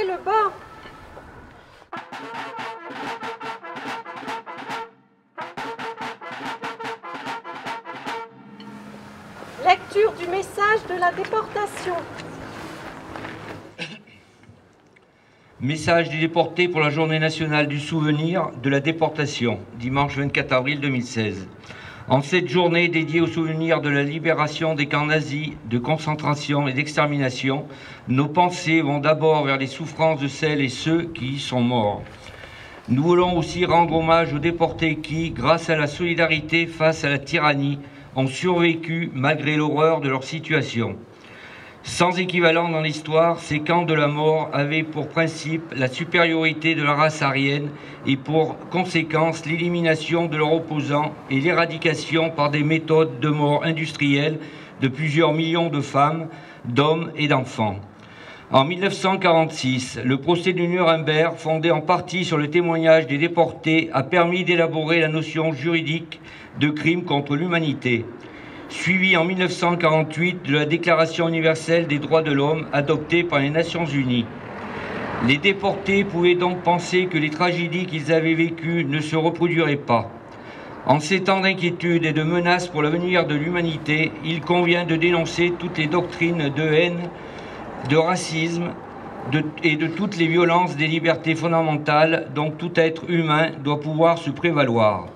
le bas. Lecture du message de la déportation. Message des déportés pour la journée nationale du souvenir de la déportation, dimanche 24 avril 2016. En cette journée dédiée au souvenir de la libération des camps nazis, de concentration et d'extermination, nos pensées vont d'abord vers les souffrances de celles et ceux qui y sont morts. Nous voulons aussi rendre hommage aux déportés qui, grâce à la solidarité face à la tyrannie, ont survécu malgré l'horreur de leur situation. Sans équivalent dans l'histoire, ces camps de la mort avaient pour principe la supériorité de la race aryenne et pour conséquence l'élimination de leurs opposants et l'éradication par des méthodes de mort industrielles de plusieurs millions de femmes, d'hommes et d'enfants. En 1946, le procès de Nuremberg, fondé en partie sur le témoignage des déportés, a permis d'élaborer la notion juridique de crime contre l'humanité, suivi en 1948 de la Déclaration universelle des droits de l'homme adoptée par les Nations unies. Les déportés pouvaient donc penser que les tragédies qu'ils avaient vécues ne se reproduiraient pas. En ces temps d'inquiétude et de menaces pour l'avenir de l'humanité, il convient de dénoncer toutes les doctrines de haine, de racisme et de toutes les violences des libertés fondamentales dont tout être humain doit pouvoir se prévaloir.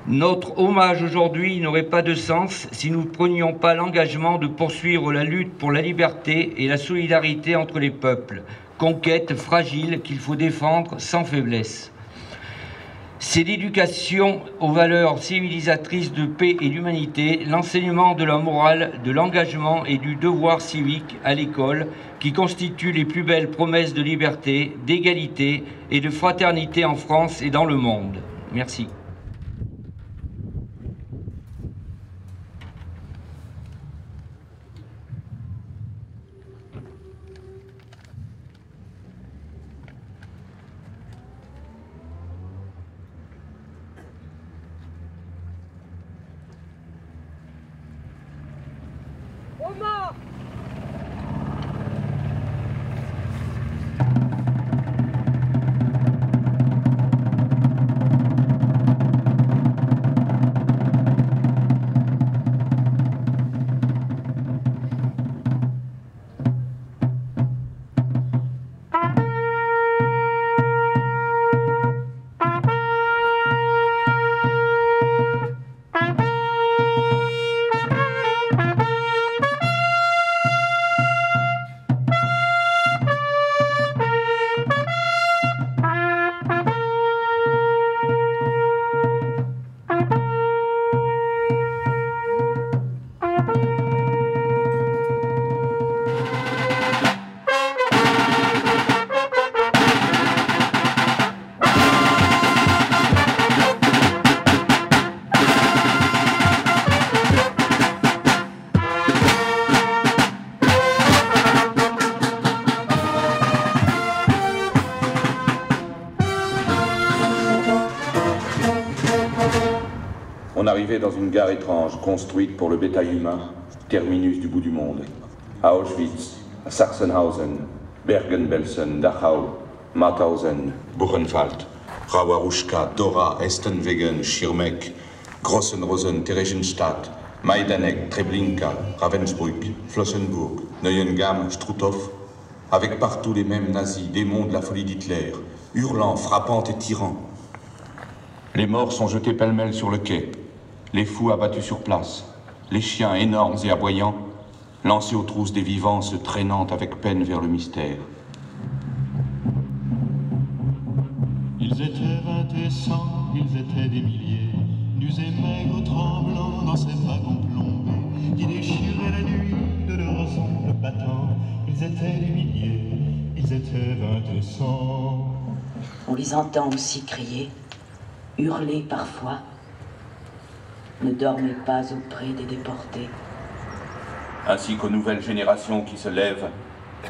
Notre hommage aujourd'hui n'aurait pas de sens si nous ne prenions pas l'engagement de poursuivre la lutte pour la liberté et la solidarité entre les peuples, conquête fragile qu'il faut défendre sans faiblesse. C'est l'éducation aux valeurs civilisatrices de paix et d'humanité, l'enseignement de la morale, de l'engagement et du devoir civique à l'école qui constituent les plus belles promesses de liberté, d'égalité et de fraternité en France et dans le monde. Merci. On arrivait dans une gare étrange, construite pour le bétail humain, terminus du bout du monde. À Auschwitz, à Sachsenhausen, Bergen-Belsen, Dachau, Mauthausen, Buchenwald, Rawaruschka, Dora, Estenwegen, Schirmeck, Grossenrosen, Theresienstadt, Majdanek, Treblinka, Ravensbrück, Flossenburg, Neuengamme, Struthof, avec partout les mêmes nazis, démons de la folie d'Hitler, hurlant, frappant et tirant. Les morts sont jetés pêle-mêle sur le quai, les fous abattus sur place, les chiens énormes et aboyants, lancés aux trousses des vivants se traînant avec peine vers le mystère. Ils étaient 20 et 100, ils étaient des milliers, nus et maigres tremblants dans ces wagons plombés, qui déchiraient la nuit de leurs ongles battants. Ils étaient des milliers, ils étaient 20 et 100. On les entend aussi crier, hurler parfois. Ne dormez pas auprès des déportés. Ainsi qu'aux nouvelles générations qui se lèvent,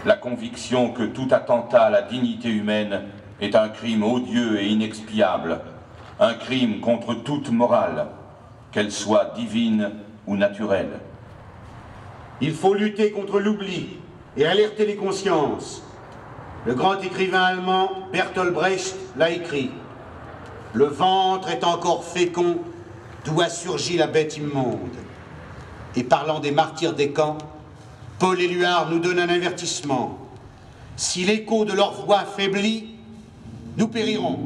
la conviction que tout attentat à la dignité humaine est un crime odieux et inexpiable, un crime contre toute morale, qu'elle soit divine ou naturelle. Il faut lutter contre l'oubli et alerter les consciences. Le grand écrivain allemand Bertolt Brecht l'a écrit. Le ventre est encore fécond, d'où a surgi la bête immonde. Et parlant des martyrs des camps, Paul Éluard nous donne un avertissement. Si l'écho de leur voix faiblit, nous périrons.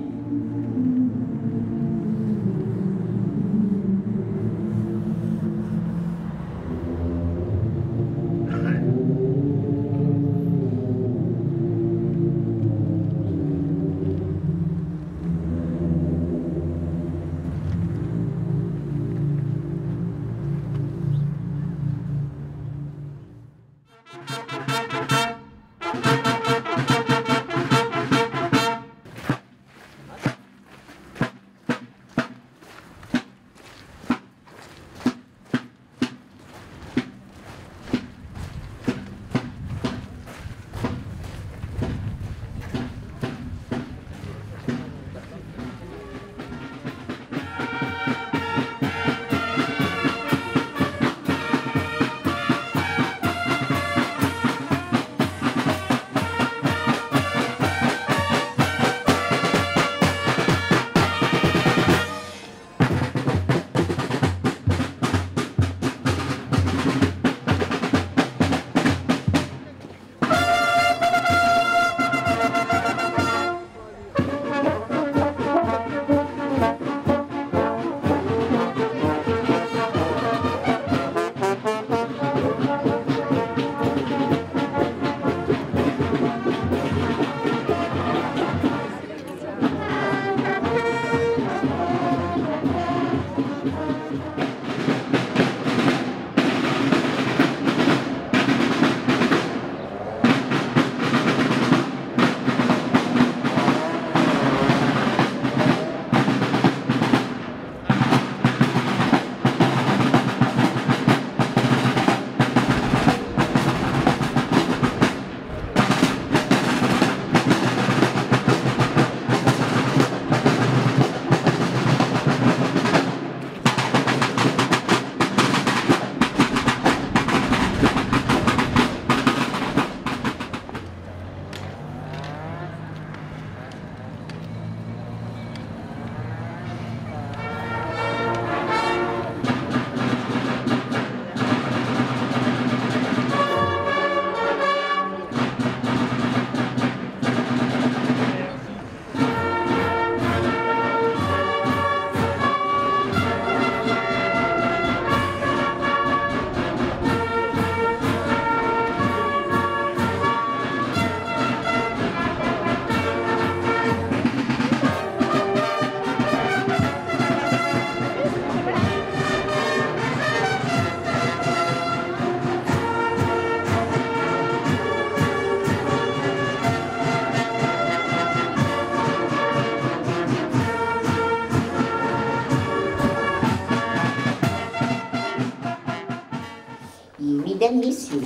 Mesdames, Messieurs,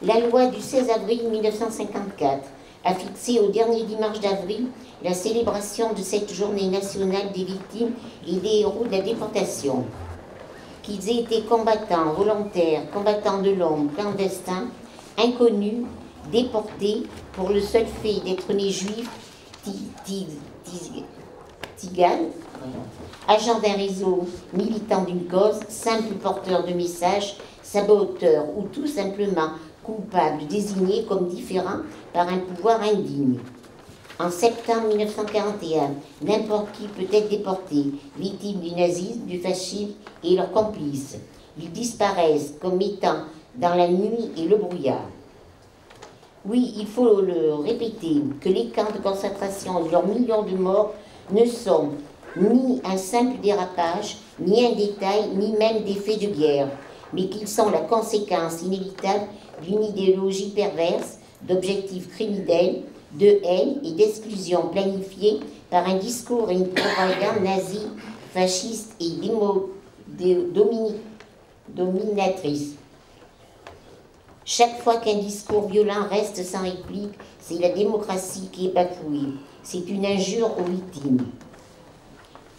la loi du 16 avril 1954 a fixé au dernier dimanche d'avril la célébration de cette journée nationale des victimes et des héros de la déportation. Qu'ils aient été combattants, volontaires, combattants de l'ombre, clandestins, inconnus, déportés pour le seul fait d'être nés juifs, tiganes, agents d'un réseau, militants d'une cause, simples porteurs de messages, saboteurs ou tout simplement coupables, désignés comme différents par un pouvoir indigne. En septembre 1941, n'importe qui peut être déporté, victime du nazisme, du fascisme et leurs complices. Ils disparaissent comme étant dans la nuit et le brouillard. Oui, il faut le répéter, que les camps de concentration et leurs millions de morts ne sont ni un simple dérapage, ni un détail, ni même des faits de guerre, mais qu'ils sont la conséquence inévitable d'une idéologie perverse, d'objectifs criminels, de haine et d'exclusion planifiés par un discours et une propagande nazie, fasciste et dominatrice. Chaque fois qu'un discours violent reste sans réplique, c'est la démocratie qui est bafouée. C'est une injure aux victimes.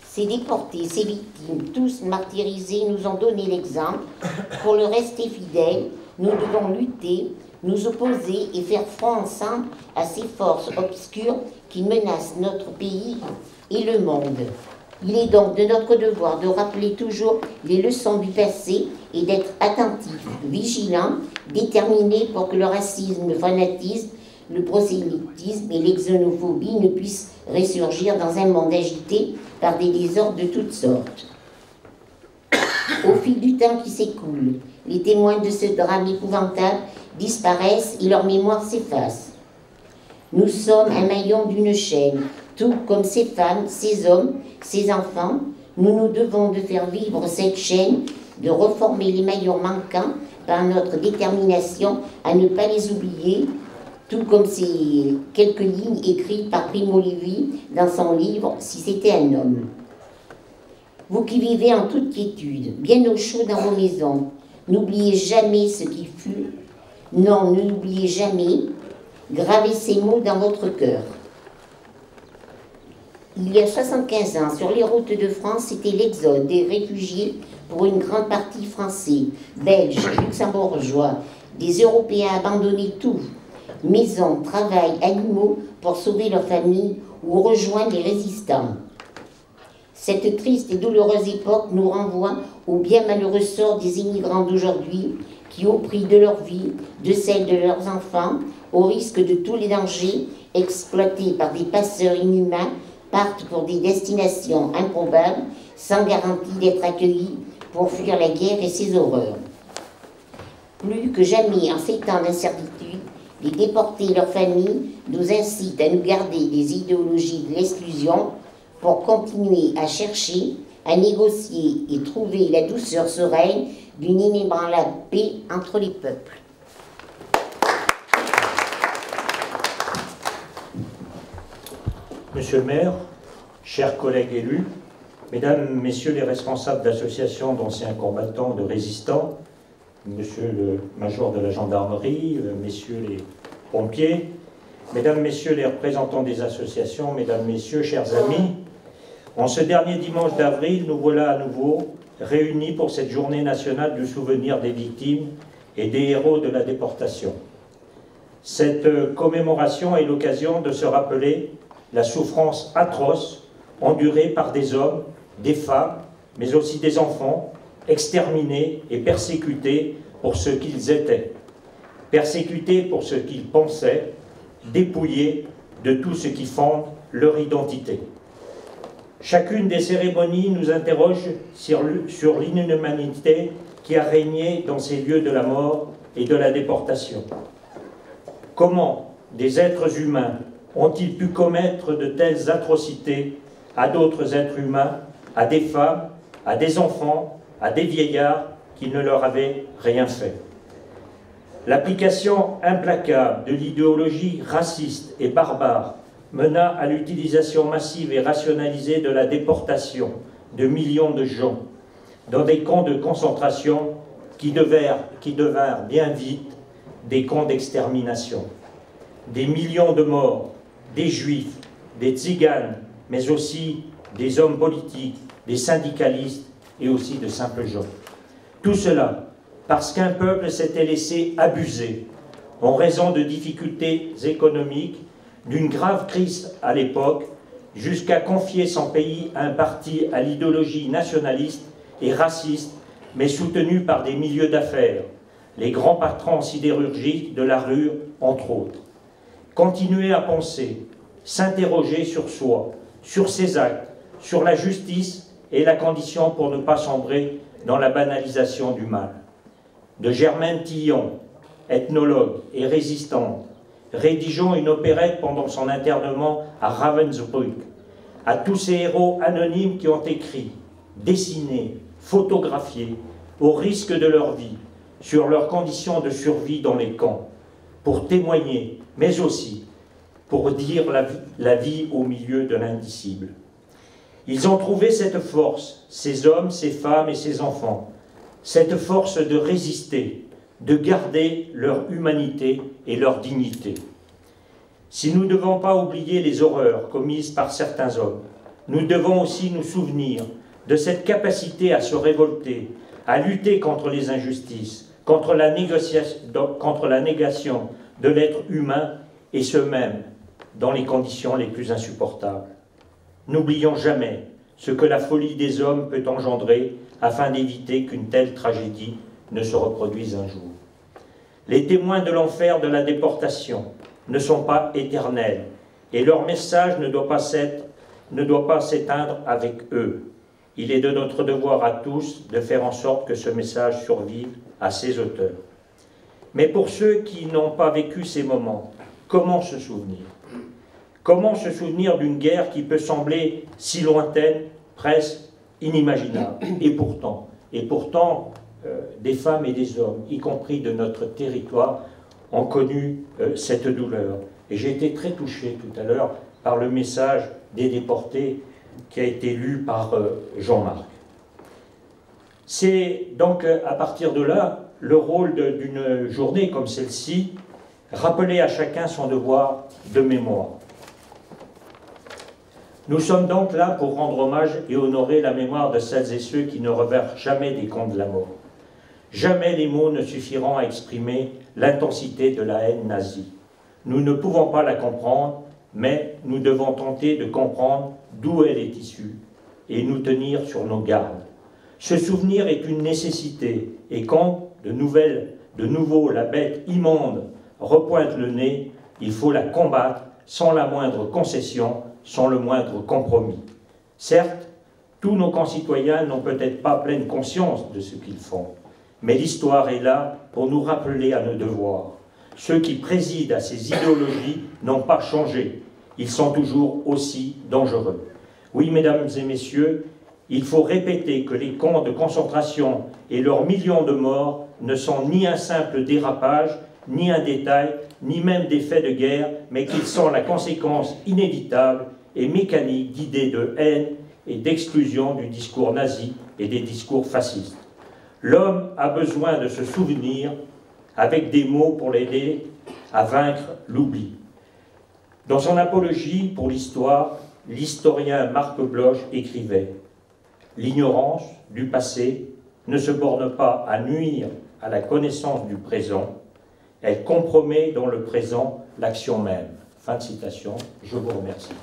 Ces déportés, ces victimes, tous martyrisés, nous ont donné l'exemple. Pour le rester fidèles, nous devons lutter nous opposer et faire front ensemble à ces forces obscures qui menacent notre pays et le monde. Il est donc de notre devoir de rappeler toujours les leçons du passé et d'être attentifs, vigilants, déterminés pour que le racisme, le fanatisme, le prosélytisme et l'exonophobie ne puissent ressurgir dans un monde agité par des désordres de toutes sortes. Au fil du temps qui s'écoule, les témoins de ce drame épouvantable disparaissent et leur mémoire s'efface. Nous sommes un maillon d'une chaîne, tout comme ces femmes, ces hommes, ces enfants. Nous nous devons de faire vivre cette chaîne, de reformer les maillons manquants par notre détermination à ne pas les oublier, tout comme ces quelques lignes écrites par Primo Levi dans son livre « Si c'était un homme ». Vous qui vivez en toute quiétude, bien au chaud dans vos maisons, n'oubliez jamais ce qui fut. Non, n'oubliez jamais. Gravez ces mots dans votre cœur. Il y a 75 ans, sur les routes de France, c'était l'exode des réfugiés pour une grande partie français, belges, luxembourgeois, des Européens abandonnaient tout, maison, travail, animaux, pour sauver leur famille ou rejoindre les résistants. Cette triste et douloureuse époque nous renvoie au bien malheureux sort des immigrants d'aujourd'hui qui, au prix de leur vie, de celle de leurs enfants, au risque de tous les dangers, exploités par des passeurs inhumains, partent pour des destinations improbables, sans garantie d'être accueillis pour fuir la guerre et ses horreurs. Plus que jamais, en ces temps d'incertitude, les déportés et leurs familles nous incitent à nous garder des idéologies de l'exclusion pour continuer à chercher, à négocier et trouver la douceur sereine d'une inébranlable paix entre les peuples. Monsieur le maire, chers collègues élus, mesdames, messieurs les responsables d'associations d'anciens combattants, de résistants, monsieur le major de la gendarmerie, messieurs les pompiers, mesdames, messieurs les représentants des associations, mesdames, messieurs, chers amis, en ce dernier dimanche d'avril, nous voilà à nouveau réunis pour cette journée nationale du souvenir des victimes et des héros de la déportation. Cette commémoration est l'occasion de se rappeler la souffrance atroce endurée par des hommes, des femmes, mais aussi des enfants, exterminés et persécutés pour ce qu'ils étaient, persécutés pour ce qu'ils pensaient, dépouillés de tout ce qui fonde leur identité. Chacune des cérémonies nous interroge sur l'inhumanité qui a régné dans ces lieux de la mort et de la déportation. Comment des êtres humains ont-ils pu commettre de telles atrocités à d'autres êtres humains, à des femmes, à des enfants, à des vieillards qui ne leur avaient rien fait? L'application implacable de l'idéologie raciste et barbare mena à l'utilisation massive et rationalisée de la déportation de millions de gens dans des camps de concentration qui devinrent bien vite des camps d'extermination. Des millions de morts, des juifs, des tziganes, mais aussi des hommes politiques, des syndicalistes et aussi de simples gens. Tout cela parce qu'un peuple s'était laissé abuser en raison de difficultés économiques, d'une grave crise à l'époque, jusqu'à confier son pays à un parti à l'idéologie nationaliste et raciste, mais soutenu par des milieux d'affaires, les grands patrons sidérurgiques de la rue, entre autres. Continuer à penser, s'interroger sur soi, sur ses actes, sur la justice est la condition pour ne pas sombrer dans la banalisation du mal. De Germaine Tillon, ethnologue et résistante, rédigeant une opérette pendant son internement à Ravensbrück, à tous ces héros anonymes qui ont écrit, dessiné, photographié, au risque de leur vie, sur leurs conditions de survie dans les camps, pour témoigner, mais aussi pour dire la vie au milieu de l'indicible. Ils ont trouvé cette force, ces hommes, ces femmes et ces enfants, cette force de résister, de garder leur humanité et leur dignité. Si nous ne devons pas oublier les horreurs commises par certains hommes, nous devons aussi nous souvenir de cette capacité à se révolter, à lutter contre les injustices, contre la négation de l'être humain, et ce même dans les conditions les plus insupportables. N'oublions jamais ce que la folie des hommes peut engendrer afin d'éviter qu'une telle tragédie ne se reproduise un jour. Les témoins de l'enfer de la déportation ne sont pas éternels et leur message ne doit pas s'éteindre avec eux. Il est de notre devoir à tous de faire en sorte que ce message survive à ses auteurs. Mais pour ceux qui n'ont pas vécu ces moments, comment se souvenir? Comment se souvenir d'une guerre qui peut sembler si lointaine, presque inimaginable? Et pourtant, des femmes et des hommes, y compris de notre territoire, ont connu cette douleur. Et j'ai été très touché tout à l'heure par le message des déportés qui a été lu par Jean-Marc. C'est donc à partir de là le rôle d'une journée comme celle-ci, rappeler à chacun son devoir de mémoire. Nous sommes donc là pour rendre hommage et honorer la mémoire de celles et ceux qui ne reversent jamais des comptes de la mort. Jamais les mots ne suffiront à exprimer l'intensité de la haine nazie. Nous ne pouvons pas la comprendre, mais nous devons tenter de comprendre d'où elle est issue et nous tenir sur nos gardes. Ce souvenir est une nécessité, et quand de nouveau la bête immonde repointe le nez, il faut la combattre sans la moindre concession, sans le moindre compromis. Certes, tous nos concitoyens n'ont peut-être pas pleine conscience de ce qu'ils font, mais l'histoire est là pour nous rappeler à nos devoirs. Ceux qui président à ces idéologies n'ont pas changé, ils sont toujours aussi dangereux. Oui, mesdames et messieurs, il faut répéter que les camps de concentration et leurs millions de morts ne sont ni un simple dérapage, ni un détail, ni même des faits de guerre, mais qu'ils sont la conséquence inévitable et mécanique d'idées de haine et d'exclusion du discours nazi et des discours fascistes. L'homme a besoin de se souvenir avec des mots pour l'aider à vaincre l'oubli. Dans son apologie pour l'histoire, l'historien Marc Bloch écrivait « L'ignorance du passé ne se borne pas à nuire à la connaissance du présent, elle compromet dans le présent l'action même. » Fin de citation, je vous remercie.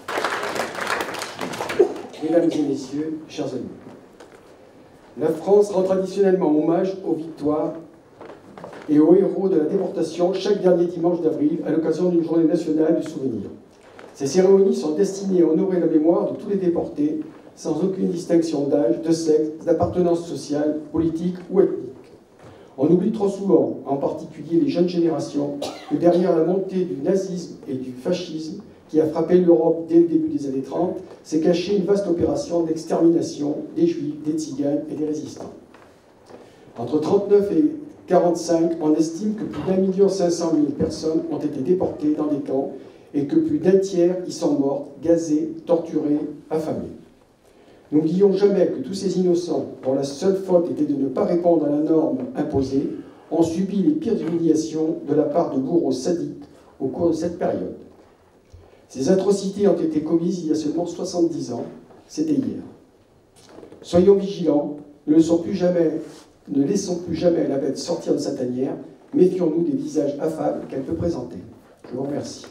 Mesdames et messieurs, chers amis, la France rend traditionnellement hommage aux victoires et aux héros de la déportation chaque dernier dimanche d'avril à l'occasion d'une journée nationale du souvenir. Ces cérémonies sont destinées à honorer la mémoire de tous les déportés sans aucune distinction d'âge, de sexe, d'appartenance sociale, politique ou ethnique. On oublie trop souvent, en particulier les jeunes générations, que derrière la montée du nazisme et du fascisme qui a frappé l'Europe dès le début des années 30, s'est cachée une vaste opération d'extermination des Juifs, des Tziganes et des résistants. Entre 1939 et 1945, on estime que plus d'1 500 000 personnes ont été déportées dans des camps et que plus d'un tiers y sont morts, gazés, torturés, affamés. N'oublions jamais que tous ces innocents, dont la seule faute était de ne pas répondre à la norme imposée, ont subi les pires humiliations de la part de bourreaux sadiques au cours de cette période. Ces atrocités ont été commises il y a seulement 70 ans, c'était hier. Soyons vigilants, ne laissons plus jamais la bête sortir de sa tanière, méfions-nous des visages affables qu'elle peut présenter. Je vous remercie.